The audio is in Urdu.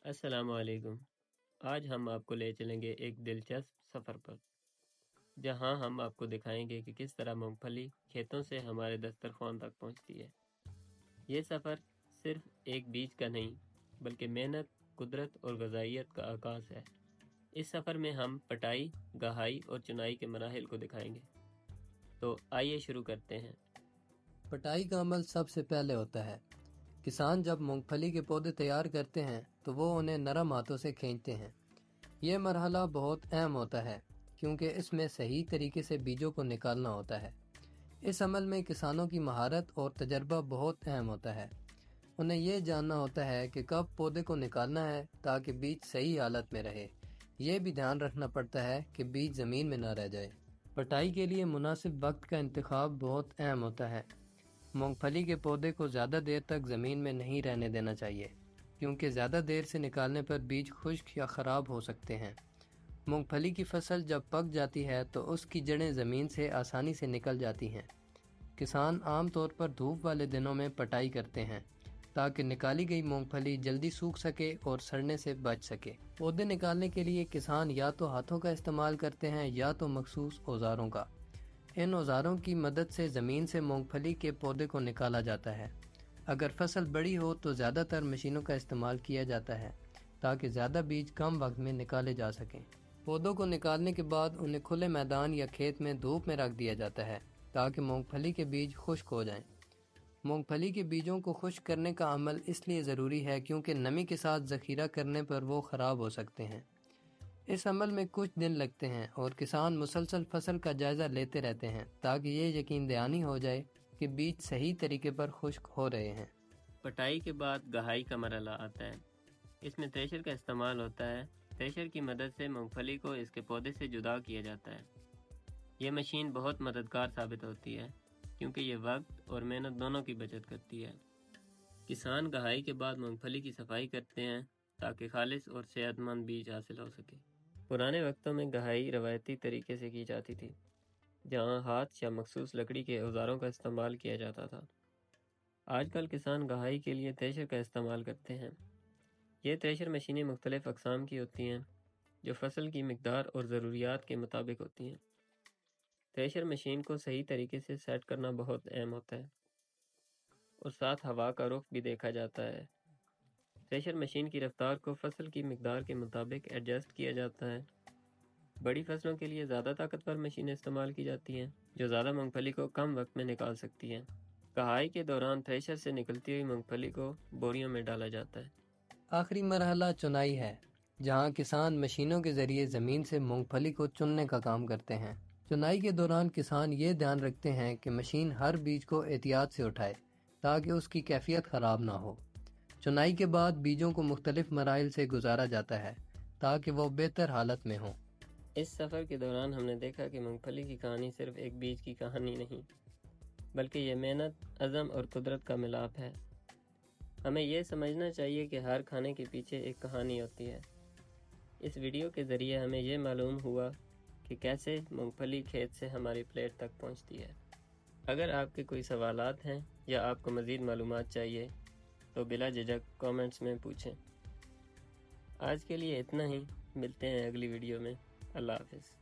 السلام علیکم۔ آج ہم آپ کو لے چلیں گے ایک دلچسپ سفر پر، جہاں ہم آپ کو دکھائیں گے کہ کس طرح مونگ پھلی کھیتوں سے ہمارے دسترخوان تک پہنچتی ہے۔ یہ سفر صرف ایک بیج کا نہیں، بلکہ محنت، قدرت اور غذائیت کا آغاز ہے۔ اس سفر میں ہم پٹائی، گہائی اور چنائی کے مراحل کو دکھائیں گے۔ تو آئیے شروع کرتے ہیں۔ پٹائی کا عمل سب سے پہلے ہوتا ہے۔ کسان جب مونگ پھلی کے پودے تیار کرتے ہیں تو وہ انہیں نرم ہاتھوں سے کھینچتے ہیں۔ یہ مرحلہ بہت اہم ہوتا ہے کیونکہ اس میں صحیح طریقے سے بیجوں کو نکالنا ہوتا ہے۔ اس عمل میں کسانوں کی مہارت اور تجربہ بہت اہم ہوتا ہے۔ انہیں یہ جاننا ہوتا ہے کہ کب پودے کو نکالنا ہے تاکہ بیج صحیح حالت میں رہے۔ یہ بھی دھیان رکھنا پڑتا ہے کہ بیج زمین میں نہ رہ جائے۔ پٹائی کے لیے مناسب وقت کا انتخاب بہت اہم ہوتا ہے۔ مونگ پھلی کے پودے کو زیادہ دیر تک زمین میں نہیں رہنے دینا چاہیے کیونکہ زیادہ دیر سے نکالنے پر بیج خشک یا خراب ہو سکتے ہیں۔ مونگ پھلی کی فصل جب پک جاتی ہے تو اس کی جڑیں زمین سے آسانی سے نکل جاتی ہیں۔ کسان عام طور پر دھوپ والے دنوں میں پٹائی کرتے ہیں تاکہ نکالی گئی مونگ پھلی جلدی سوکھ سکے اور سڑنے سے بچ سکے۔ پودے نکالنے کے لیے کسان یا تو ہاتھوں کا استعمال کرتے ہیں یا تو مخصوص اوزاروں کا۔ ان اوزاروں کی مدد سے زمین سے مونگ پھلی کے پودے کو نکالا جاتا ہے۔ اگر فصل بڑی ہو تو زیادہ تر مشینوں کا استعمال کیا جاتا ہے تاکہ زیادہ بیج کم وقت میں نکالے جا سکیں۔ پودوں کو نکالنے کے بعد انہیں کھلے میدان یا کھیت میں دھوپ میں رکھ دیا جاتا ہے تاکہ مونگ پھلی کے بیج خشک ہو جائیں۔ مونگ پھلی کے بیجوں کو خشک کرنے کا عمل اس لیے ضروری ہے کیونکہ نمی کے ساتھ ذخیرہ کرنے پر وہ خراب ہو سکتے ہیں۔ اس عمل میں کچھ دن لگتے ہیں اور کسان مسلسل فصل کا جائزہ لیتے رہتے ہیں تاکہ یہ یقین دہانی ہو جائے کہ بیج صحیح طریقے پر خشک ہو رہے ہیں۔ پٹائی کے بعد گہائی کا مرحلہ آتا ہے۔ اس میں تھریشر کا استعمال ہوتا ہے۔ تھریشر کی مدد سے مونگ پھلی کو اس کے پودے سے جدا کیا جاتا ہے۔ یہ مشین بہت مددگار ثابت ہوتی ہے کیونکہ یہ وقت اور محنت دونوں کی بچت کرتی ہے۔ کسان گہائی کے بعد مونگ پھلی کی صفائی کرتے ہیں تاکہ خالص اور صحت مند بیج حاصل ہو سکے۔ پرانے وقتوں میں گہائی روایتی طریقے سے کی جاتی تھی، جہاں ہاتھ یا مخصوص لکڑی کے اوزاروں کا استعمال کیا جاتا تھا۔ آج کل کسان گہائی کے لیے تھریشر کا استعمال کرتے ہیں۔ یہ تھریشر مشینیں مختلف اقسام کی ہوتی ہیں جو فصل کی مقدار اور ضروریات کے مطابق ہوتی ہیں۔ تھریشر مشین کو صحیح طریقے سے سیٹ کرنا بہت اہم ہوتا ہے اور ساتھ ہوا کا رخ بھی دیکھا جاتا ہے۔ تھریشر مشین کی رفتار کو فصل کی مقدار کے مطابق ایڈجسٹ کیا جاتا ہے۔ بڑی فصلوں کے لیے زیادہ طاقتور مشینیں استعمال کی جاتی ہیں جو زیادہ مونگ پھلی کو کم وقت میں نکال سکتی ہیں۔ گہائی کے دوران تھریشر سے نکلتی ہوئی مونگ پھلی کو بوریوں میں ڈالا جاتا ہے۔ آخری مرحلہ چنائی ہے، جہاں کسان مشینوں کے ذریعے زمین سے مونگ پھلی کو چننے کا کام کرتے ہیں۔ چنائی کے دوران کسان یہ دھیان رکھتے ہیں کہ مشین ہر بیج کو احتیاط سے اٹھائے تاکہ اس کی کیفیت خراب نہ ہو۔ چنائی کے بعد بیجوں کو مختلف مراحل سے گزارا جاتا ہے تاکہ وہ بہتر حالت میں ہوں۔ اس سفر کے دوران ہم نے دیکھا کہ مونگ پھلی کی کہانی صرف ایک بیج کی کہانی نہیں، بلکہ یہ محنت، عزم اور قدرت کا ملاپ ہے۔ ہمیں یہ سمجھنا چاہیے کہ ہر کھانے کے پیچھے ایک کہانی ہوتی ہے۔ اس ویڈیو کے ذریعے ہمیں یہ معلوم ہوا کہ کیسے مونگ پھلی کھیت سے ہماری پلیٹ تک پہنچتی ہے۔ اگر آپ کے کوئی سوالات ہیں یا آپ کو مزید معلومات چاہیے تو بلا جھجک کامنٹس میں پوچھیں۔ آج کے لیے اتنا ہی، ملتے ہیں اگلی ویڈیو میں۔ اللہ حافظ۔